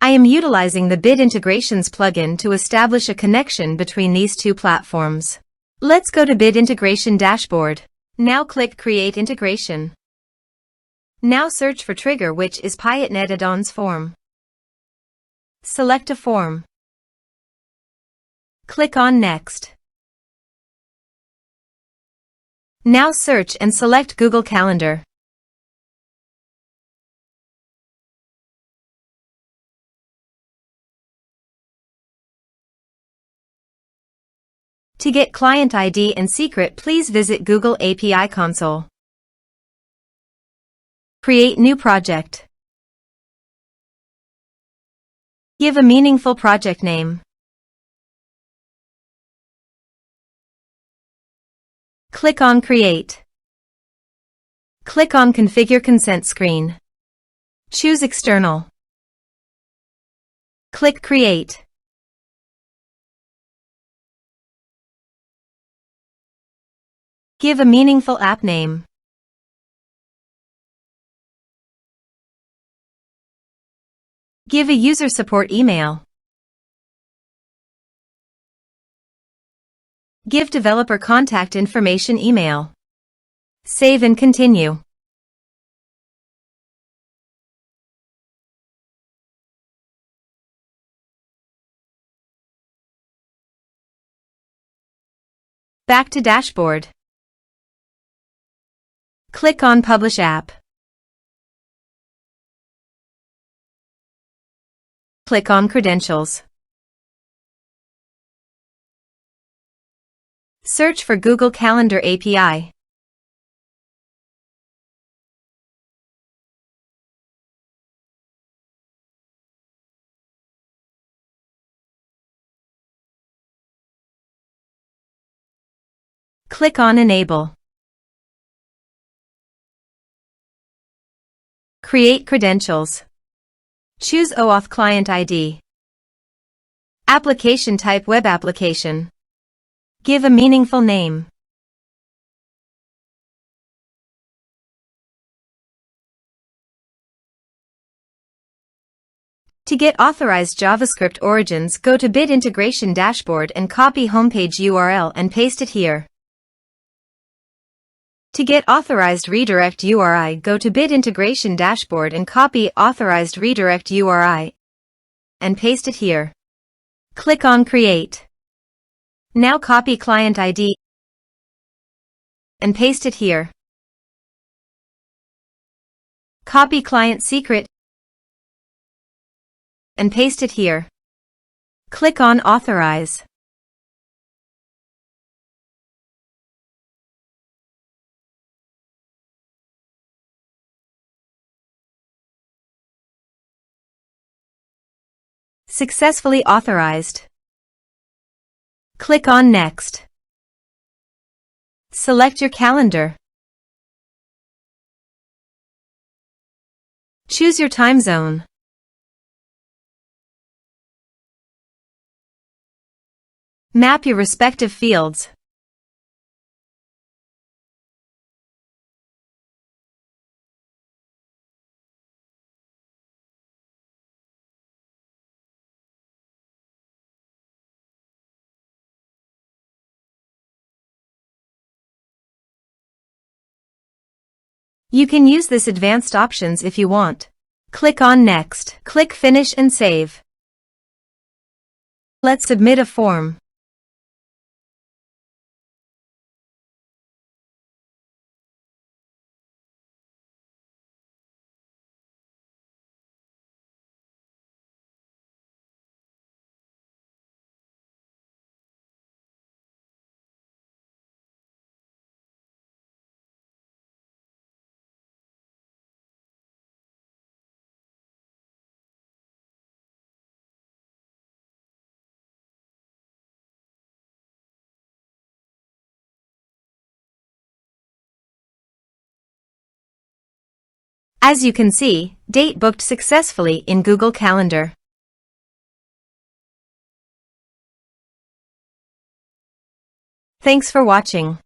I am utilizing the Bit Integrations plugin to establish a connection between these two platforms. Let's go to Bit Integration Dashboard. Now click Create Integration. Now search for trigger, which is Piotnet Addons form. Select a form. Click on Next. Now search and select Google Calendar. To get client ID and secret, please visit Google API Console. Create new project. Give a meaningful project name. Click on Create. Click on Configure Consent screen. Choose External. Click Create. Give a meaningful app name. Give a user support email. Give developer contact information email. Save and continue. Back to dashboard. Click on Publish App. Click on Credentials. Search for Google Calendar API. Click on Enable. Create credentials. Choose OAuth Client ID. Application type Web application. Give a meaningful name. To get authorized JavaScript origins, go to Bit Integration Dashboard and copy homepage URL and paste it here. To get authorized redirect URI, go to Bit Integration Dashboard and copy authorized redirect URI and paste it here. Click on Create. Now copy client ID and paste it here. Copy client secret and paste it here. Click on Authorize. Successfully authorized. Click on Next. Select your calendar. Choose your time zone. Map your respective fields. You can use this advanced options if you want. Click on Next. Click Finish and Save. Let's submit a form. As you can see, date booked successfully in Google Calendar. Thanks for watching.